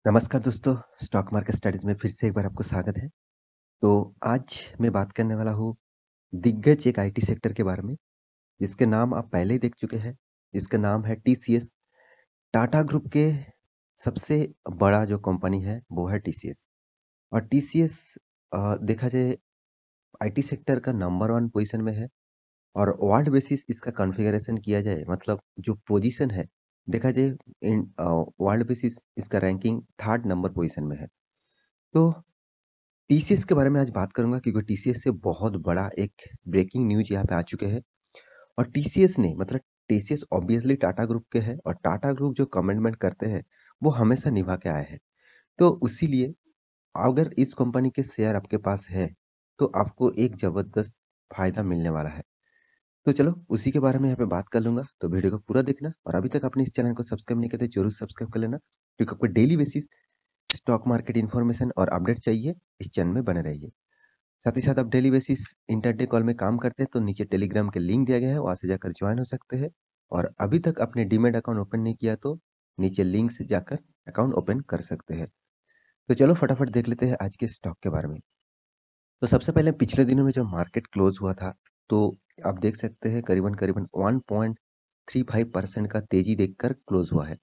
नमस्कार दोस्तों, stock market studies में फिर से एक बार आपको स्वागत है। तो आज मैं बात करने वाला हूँ दिग्गज एक आईटी सेक्टर के बारे में, जिसके नाम आप पहले ही देख चुके हैं। इसका नाम है टीसीएस। टाटा ग्रुप के सबसे बड़ा जो कंपनी है, वो है टीसीएस। और टीसीएस देखा जाए आईटी सेक्टर का नंबर 1 पोज़ीशन में है और वर्ल्ड बेसिस इसका कॉन्फ़िगरेशन किया जाए मतलब जो पोज़ीशन है, देखा जाए वर्ल्ड बेसिस इसका रैंकिंग 3rd नंबर पोज़ीशन में है। तो टीसीएस के बारे में आज बात करूँगा क्योंकि टीसीएस से बहुत बड़ा एक ब्रेकिंग न्यूज़ यहाँ पे आ चुके हैं और टीसीएस ने मतलब टीसीएस ऑब्वियसली टाटा ग्रुप के है और टाटा ग्रुप जो कमिटमेंट करते हैं, वो हमेशा निभा के आए हैं। तो इसीलिए अगर इस कंपनी के शेयर आपके पास है, तो आपको एक ज़बरदस्त फ़ायदा मिलने वाला है। तो चलो उसी के बारे में यहाँ पे बात कर लूँगा, तो वीडियो को पूरा देखना और अभी तक आपने इस चैनल को सब्सक्राइब नहीं किया तो ज़रूर सब्सक्राइब कर लेना, क्योंकि आपको daily basis stock market information और अपडेट चाहिए, इस चैनल में बने रहिए। साथ ही साथ आप डेली बेसिस इंटरडे कॉल में काम करते हैं तो नीचे टेलीग्राम के लिंक दिया गया है, वहाँ से जाकर ज्वाइन हो सकते हैं और अभी तक आपने डीमैट अकाउंट ओपन नहीं किया तो नीचे लिंक से जाकर अकाउंट ओपन कर सकते हैं। तो चलो फटाफट देख लेते हैं आज के स्टॉक के बारे में। तो सबसे पहले पिछले दिनों में जब मार्केट क्लोज हुआ था तो आप देख सकते हैं करीबन-करीबन 1.35% का तेजी देखकर क्लोज हुआ है।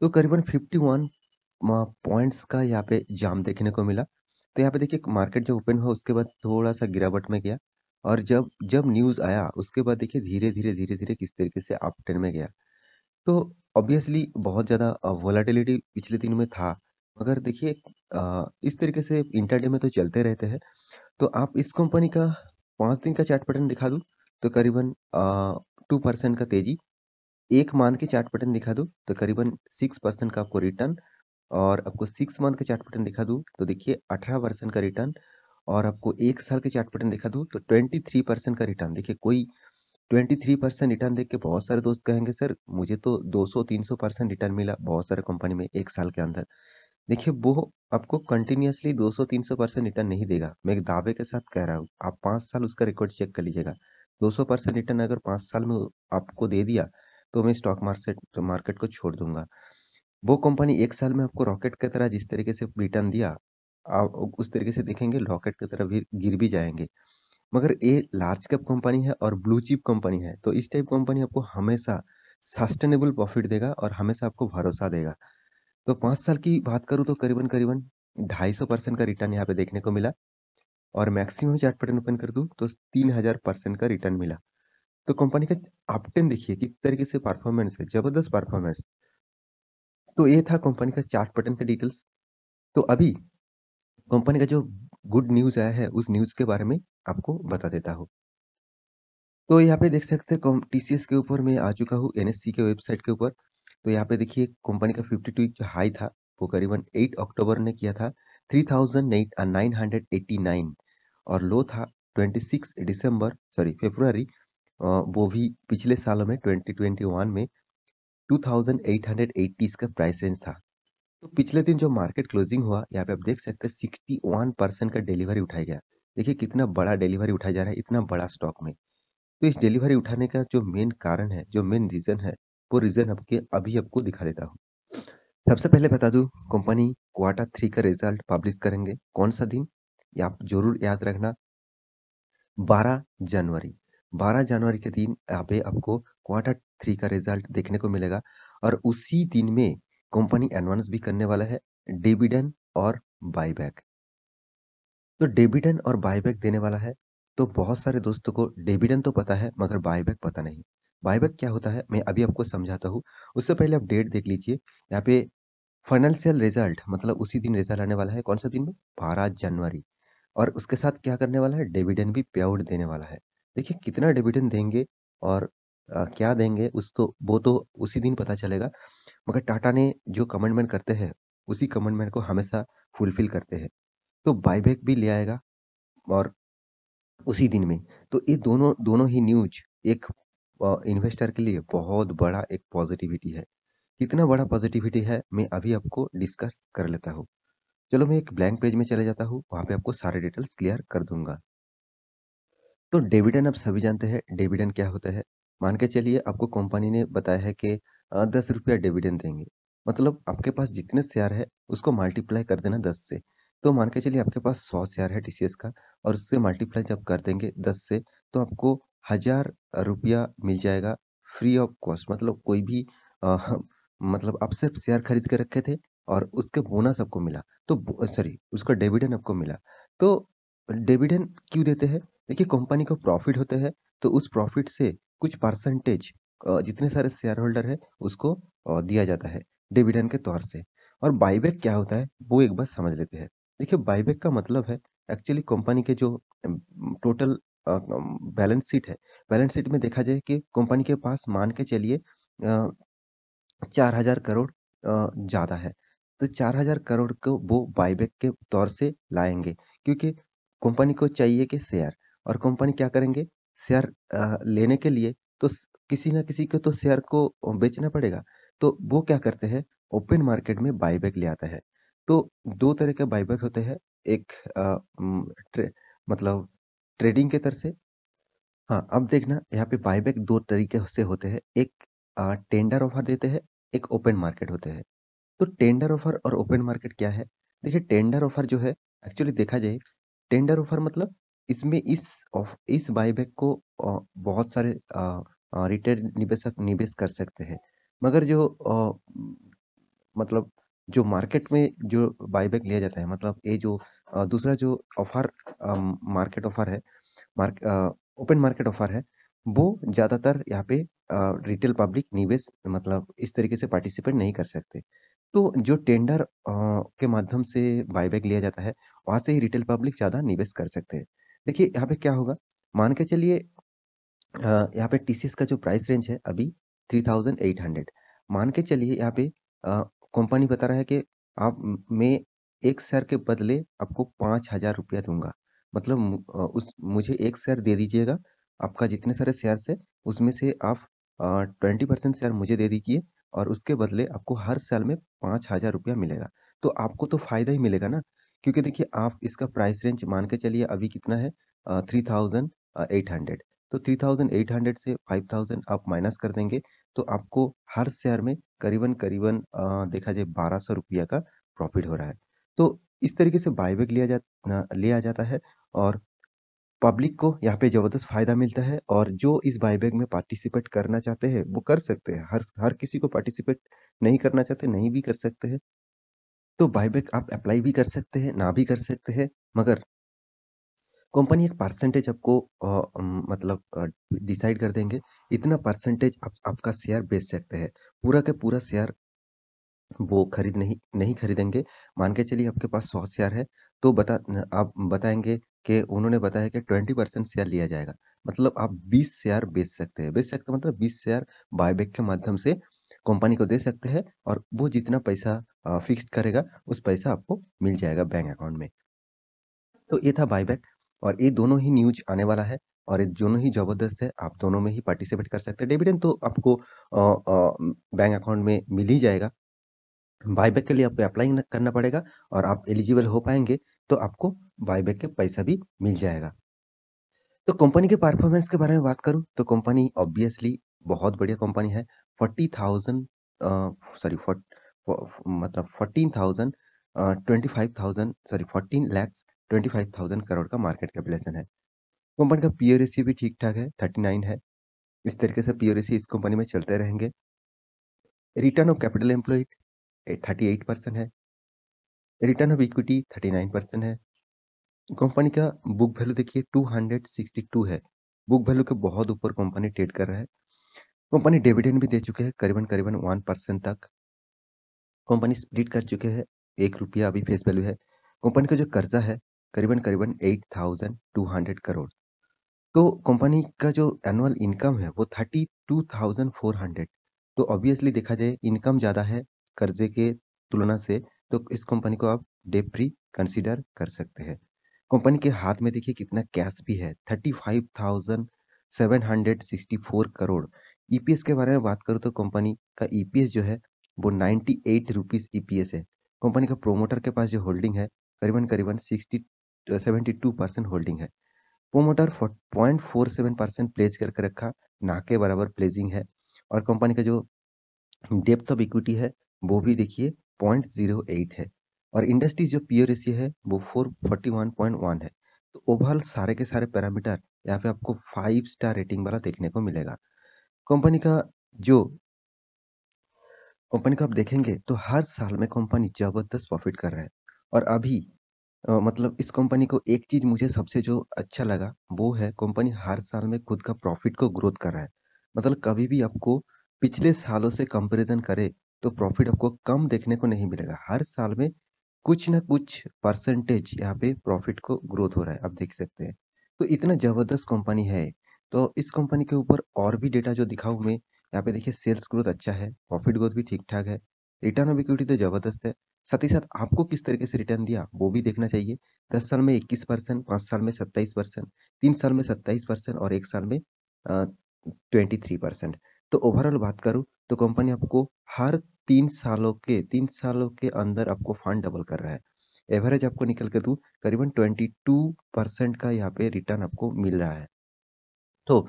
तो करीबन 51 पॉइंट्स का यहाँ पे जाम देखने को मिला। तो यहाँ पे देखिए मार्केट जब ओपन हुआ उसके बाद थोड़ा-सा गिरावट में गया और जब जब न्यूज़ आया उसके बाद देखिए धीरे-धीरे किस तरीके से अप ट्रेंड में गया। तो ऑब्वियसली बहुत ज़्यादा वोलेटिलिटी पिछले दिन में था। मगर देखिए इस तरीके से इंट्राडे में तो चलते रहते हैं। तो आप इस कंपनी का 5 दिन का चार्ट पैटर्न दिखा दूँ तो करीबन 2% का तेज़ी, 1 मंथ के चार्ट पैटर्न दिखा दूँ तो करीबन 6% का आपको रिटर्न और आपको 6 मंथ का चार्ट पैटर्न दिखा दूँ, तो देखिए 18% का रिटर्न और आपको 1 साल के चार्ट पैटर्न दिखा दूँ, तो 23% का रिटर्न। देखिए कोई 23% रिटर्न देख के बहुत सारे दोस्त कहेंगे, "सर, मुझे तो 200-300% रिटर्न मिला बहुत सारे कंपनी में 1 साल के अंदर।" देखिए, वो आपको कंटीन्यूअसली 200-300% रिटर्न नहीं देगा। मैं एक दावे के साथ कह रहा हूँ, आप 5 साल उसका रिकॉर्ड चेक कर लीजिएगा। 200% रिटर्न अगर 5 साल में आपको दे दिया, तो मैं स्टॉक मार्केट मार्केट को छोड़ दूँगा। वो कंपनी 1 साल में आपको रॉकेट की तरह जिस तरीके से रिटर्न दिया, आप उस तरीके से देखेंगे रॉकेट की तरह भी गिर भी जाएँगे। मगर ये लार्ज कैप कंपनी है और ब्लू चिप कंपनी है, तो इस टाइप कंपनी आपको हमेशा सस्टेनेबल प्रॉफिट देगा और हमेशा आपको भरोसा देगा। तो 5 साल की बात करूँ तो करीबन-करीबन 250% का रिटर्न यहाँ पे देखने को मिला और मैक्सिमम चार्ट पैटर्न ओपन कर दूँ तो 3000% का रिटर्न मिला। तो कंपनी का अपट्रेंड देखिए किस तरीके से परफॉर्मेंस है, जबरदस्त परफॉर्मेंस। तो ये था कंपनी का चार्ट पैटर्न का डिटेल्स। तो अभी कंपनी का जो गुड न्यूज़ आया है, उस न्यूज़ के बारे में आपको बता देता हूँ। तो यहाँ पे देख सकते हैं टीसीएस के ऊपर मैं आ चुका हूँ एनएससी के वेबसाइट के ऊपर। तो यहाँ पे देखिए कंपनी का 52 वीक जो हाई था, वो करीबन 8 अक्टूबर ने किया था 3989 और लो था 26 दिसंबर सॉरी फरवरी वो भी पिछले सालों में 2021 में 2880 इसका प्राइस रेंज था। तो पिछले दिन जो मार्केट क्लोजिंग हुआ, यहाँ पे आप देख सकते हैं 61% का डिलीवरी उठाया गया। देखिए कितना बड़ा डिलीवरी उठाया जा रहा है इतना बड़ा स्टॉक में। तो इस डिलीवरी उठाने का जो मेन कारण है, जो मेन रीज़न है, वो रीज़न आपके अभी आपको दिखा देता हूँ। सबसे पहले बता दूँ कंपनी क्वार्टर 3 का रिज़ल्ट पब्लिश करेंगे, कौन-सा दिन? ये आप ज़रूर याद रखना 12 जनवरी। 12 जनवरी के दिन यहाँ पे आपको क्वार्टर 3 का रिज़ल्ट देखने को मिलेगा और उसी दिन में कंपनी अनाउंस भी करने वाला है डिविडेंड और बायबैक। तो डिविडेंड और बायबैक देने वाला है, तो बहुत सारे दोस्तों को डिविडेंड तो पता है मगर बायबैक पता नहीं। बायबैक क्या होता है मैं अभी आपको समझाता हूँ। उससे पहले आप डेट देख लीजिए। यहाँ पे फाइनेंशियल रिजल्ट मतलब उसी दिन रिजल्ट आने वाला है, कौन-सा दिन में? 12 जनवरी और उसके साथ क्या करने वाला है? डिविडेंड भी पे आउट देने वाला है। देखिए कितना डिविडेंड देंगे और क्या देंगे वो तो उसी दिन पता चलेगा। मगर टाटा ने जो कमिटमेंट करते हैं, उसी कमिटमेंट को हमेशा फुलफिल करते हैं। तो बायबैक भी ले आएगा और उसी दिन में। तो ये दोनों दोनों ही न्यूज़ एक इन्वेस्टर के लिए बहुत बड़ा एक पॉज़िटिविटी है। कितना बड़ा पॉज़िटिविटी है, मैं अभी आपको डिस्कस कर लेता हूँ। चलो मैं एक ब्लैंक पेज में चले जाता हूँ, वहाँ पे आपको सारे डिटेल्स क्लियर कर दूँगा। तो डिविडेंड आप सभी जानते हैं, डिविडेंड क्या होता है? मान के चलिए आपको कंपनी ने बताया है कि ₹10 डिविडेंड देंगे। मतलब आपके पास जितने शेयर है उसको मल्टीप्लाई कर देना 10 से। तो मान के चलिए आपके पास 100 शेयर है टीसीएस का और उससे मल्टीप्लाई जब कर देंगे 10 से तो आपको ₹1000 मिल जाएगा फ्री ऑफ कॉस्ट। मतलब कोई भी मतलब आप सिर्फ शेयर खरीद के रखे थे और उसके बोनस आपको मिला। तो सॉरी उसका डिविडेंड आपको मिला। तो डिविडेंड क्यों देते हैं? देखिए कंपनी को प्रॉफिट होते हैं तो उस प्रॉफिट से कुछ परसेंटेज जितने सारे शेयर होल्डर हैं उसको दिया जाता है डिविडेंड के तौर से। और बायबैक क्या होता है वो एक बार समझ लेते हैं। देखिए बायबैक का मतलब है एक्चुअली कंपनी के जो टोटल बैलेंस शीट है, बैलेंस शीट में देखा जाए कि कंपनी के पास मान के चलिए 4000 करोड़ ज़्यादा है। तो 4000 करोड़ को वो बायबैक के तौर से लाएँगे क्योंकि कंपनी को चाहिए कि शेयर और कंपनी क्या करेंगे शेयर लेने के लिए तो किसी न किसी को तो शेयर को बेचना पड़ेगा। तो वो क्या करते हैं ओपन मार्केट में बायबैक ले आता है। तो 2 तरह के बायबैक होते हैं। एक मतलब ट्रेडिंग के तरह से। हाँ, अब देखना यहाँ पे बायबैक 2 तरीके से होते हैं। एक टेंडर ऑफर देते हैं, एक ओपन मार्केट होते हैं। तो टेंडर ऑफर और ओपन मार्केट क्या है? देखिए टेंडर ऑफर जो है एक्चुअली देखा जाए टेंडर ऑफर मतलब इसमें इस बायबैक को बहुत सारे रिटेल निवेशक निवेश कर सकते हैं। मगर जो मतलब जो मार्केट में जो बायबैक लिया जाता है मतलब ये जो दूसरा जो ऑफर मार्केट ऑफर है ओपन मार्केट ऑफर है, वो ज़्यादातर यहाँ पे रिटेल पब्लिक निवेश मतलब इस तरीके से पार्टिसिपेट नहीं कर सकते। तो जो टेंडर के माध्यम से बायबैक लिया जाता है, वहाँ से ही रिटेल पब्लिक ज़्यादा निवेश कर सकते हैं। देखिए यहाँ पे क्या होगा, मान के चलिए यहाँ पे टीसीएस का जो प्राइस रेंज है अभी 3800 मान के चलिए यहाँ पे कंपनी बता रहा है कि मैं 1 शेयर के बदले आपको ₹5000 दूँगा। मतलब मुझे 1 शेयर दे दीजिएगा, आपका जितने सारे शेयर्स हैं उसमें से आप 20% शेयर मुझे दे दीजिए और उसके बदले आपको हर साल में ₹5000 मिलेगा। तो आपको तो फ़ायदा ही मिलेगा ना, क्योंकि देखिए आप इसका प्राइस रेंज मान के चलिए अभी कितना है 3800 तो 3800 से 5000 आप माइनस कर देंगे, तो आपको हर शेयर में करीबन-करीबन देखा जाए ₹1200 का प्रॉफ़िट हो रहा है। तो इस तरीके से बायबैक लिया जाता है और पब्लिक को यहाँ पे ज़बरदस्त फ़ायदा मिलता है और जो इस बायबैक में पार्टिसिपेट करना चाहते हैं, वो कर सकते हैं। हर हर किसी को पार्टिसिपेट नहीं करना चाहते, नहीं भी कर सकते हैं। तो बायबैक आप अप्लाई भी कर सकते हैं, ना भी कर सकते हैं, मगर कंपनी एक परसेंटेज आपको मतलब डिसाइड कर देंगे, इतना परसेंटेज आप आपका शेयर बेच सकते हैं। पूरा का पूरा शेयर वो खरीद नहीं नहीं खरीदेंगे। मान के चलिए आपके पास 100 शेयर है, तो आप बताएँगे कि उन्होंने बताया कि 20% शेयर लिया जाएगा। मतलब आप 20 शेयर बेच सकते हैं। बेच सकते हैं मतलब 20 शेयर बायबैक के माध्यम से कंपनी को दे सकते हैं और वो जितना पैसा फिक्स्ड करेगा, उस पैसा आपको मिल जाएगा बैंक अकाउंट में। तो ये था बायबैक और ये दोनों ही न्यूज़ आने वाला है और ये दोनों ही ज़बरदस्त है, आप दोनों में ही पार्टिसिपेट कर सकते हैं। डिविडेंड तो आपको बैंक अकाउंट में मिल ही जाएगा। बायबैक के लिए आपको अप्लाई न करना पड़ेगा और आप एलिजिबल हो पाएँगे, तो आपको बायबैक के पैसा भी मिल जाएगा। तो कंपनी के परफॉर्मेंस के बारे में बात करूँ, तो कंपनी ऑब्वियसली बहुत बढ़िया कंपनी है। 40,000 सॉरी फॉर फ मतलब 14,000 25,000 सॉरी 14 लैक्स 25,000 करोड़ का मार्केट कैपिटलाइज़ेशन है। कंपनी का पीई रेशियो भी ठीक-ठाक है, 39 है। इस तरीके से पीई रेशियो इस कंपनी में चलते रहेंगे। रिटर्न ऑफ कैपिटल एम्प्लॉयड 38% है। रिटर्न ऑफ इक्विटी 39% है। कंपनी का बुक वैल्यू देखिए 262 है। बुक वैल्यू के बहुत ऊपर कंपनी ट्रेड कर रहा है। कंपनी डिविडेंड भी दे चुके हैं करीबन-करीबन 1% तक। कंपनी स्प्लिट कर चुके हैं। ₹1 अभी फेस वैल्यू है। कंपनी का जो कर्जा है करीबन-करीबन 8200 करोड़। तो कंपनी का जो एनुअल इनकम है वो 32,400 तो ऑब्वियसली देखा जाए इनकम ज़्यादा है कर्जे के तुलना से तो इस कंपनी को आप डेट फ्री कंसीडर कर सकते हैं। कंपनी के हाथ में देखिए कितना कैश भी है 35,764 करोड़। ईपीएस के बारे में बात करूँ तो कंपनी का ईपीएस जो है वो 98 रुपीज़ ईपीएस है। कंपनी का प्रोमोटर के पास जो होल्डिंग है करीबन-करीबन 72% होल्डिंग है। प्रोमोटर 0.47% प्लेस करके रखा, ना के बराबर प्लेजिंग है और कंपनी का जो डेप्थ ऑफ इक्विटी है वो भी देखिए 0.08 है और इंडस्ट्री जो पीई रेशियो है वो 441.1 है। तो ओवरऑल सारे के सारे पैरामीटर यहाँ पे आपको 5 स्टार रेटिंग वाला देखने को मिलेगा। कंपनी का जो कंपनी को आप देखेंगे तो हर साल में कंपनी ज़बरदस्त प्रॉफ़िट कर रहा है और अभी मतलब इस कंपनी को एक चीज़ मुझे सबसे जो अच्छा लगा, वो है कंपनी हर साल में खुद का प्रॉफ़िट को ग्रोथ कर रहा है। मतलब कभी भी आपको पिछले सालों से कंपैरिज़न करें, तो प्रॉफ़िट आपको कम देखने को नहीं मिलेगा। हर साल में कुछ न कुछ परसेंटेज यहाँ पे प्रॉफ़िट को ग्रोथ हो रहा है, आप देख सकते हैं। तो इतना ज़बरदस्त कंपनी है, तो इस कंपनी के ऊपर और भी डेटा जो दिखाऊँ मैं, यहाँ पे देखिए सेल्स ग्रोथ अच्छा है, प्रॉफ़िट ग्रोथ भी ठीक-ठाक है, रिटर्न ऑन इक्विटी तो ज़बरदस्त है। साथ ही साथ आपको किस तरीके से रिटर्न दिया, वो भी देखना चाहिए। 10 साल में 21%, 5 साल में 27%, 3 साल में 27% और 1 साल में अ, 23%। तो ओवरऑल बात करूँ तो कंपनी आपको हर 3 सालों के अंदर आपको फंड डबल कर रहा है। एवरेज आपको निकल के दूँ करीबन 22% का यहाँ पे रिटर्न आपको मिल रहा है। तो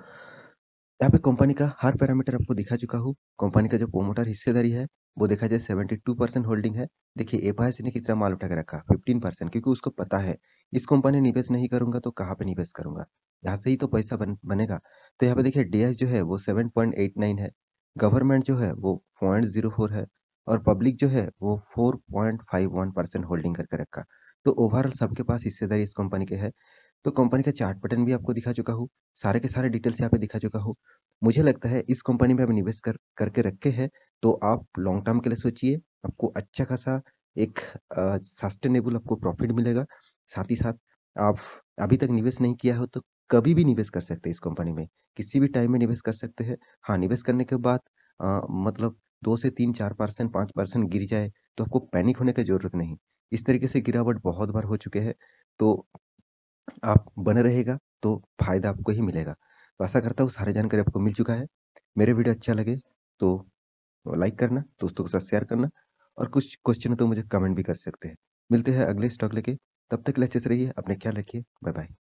यहाँ पे कंपनी का हर पैरामीटर आपको दिखा चुका हूँ। कंपनी का जो प्रोमोटर हिस्सेदारी है, वो देखा जाए 72% होल्डिंग है। देखिए एफआईआई ने कितना माल उठा के रखा 15% क्योंकि उसको पता है, इस कंपनी में निवेश नहीं करूँगा तो कहाँ पे निवेश करूँगा? यहाँ से ही तो पैसा बनेगा। तो यहाँ पे देखिए डीआईएस जो है वो 7.89 है, गवर्नमेंट जो है वो 0.04 है और पब्लिक जो है वो 4.51% होल्डिंग करके रखा। तो ओवरऑल सबके पास हिस्सेदारी इस कंपनी के है। तो कंपनी का चार्ट पैटर्न भी आपको दिखा चुका हूँ, सारे के सारे डिटेल्स यहाँ पे दिखा चुका हूँ। मुझे लगता है इस कंपनी में आप निवेश करके रखे हैं, तो आप लॉन्ग टर्म के लिए सोचिए, आपको अच्छा खासा एक सस्टेनेबल आपको प्रॉफिट मिलेगा। साथ ही साथ आप अभी तक निवेश नहीं किया हो तो कभी भी निवेश कर सकते हैं इस कंपनी में, किसी भी टाइम में निवेश कर सकते हैं। हाँ, निवेश करने के बाद मतलब 2 से 3, 4%, 5% गिर जाए, तो आपको पैनिक होने की ज़रूरत नहीं। इस तरीके से गिरावट बहुत बार हो चुके हैं, तो आप बने रहिएगा तो फ़ायदा आपको ही मिलेगा। तो आशा करता हूँ सारी जानकारी आपको मिल चुका है। मेरे वीडियो अच्छा लगे तो लाइक करना, दोस्तों के साथ शेयर करना और कुछ क्वेश्चन हो तो मुझे कमेंट भी कर सकते हैं। मिलते हैं अगले स्टॉक लेके, तब तक के लिए अच्छे से रहिए, अपना ख्याल रखिए। Bye bye.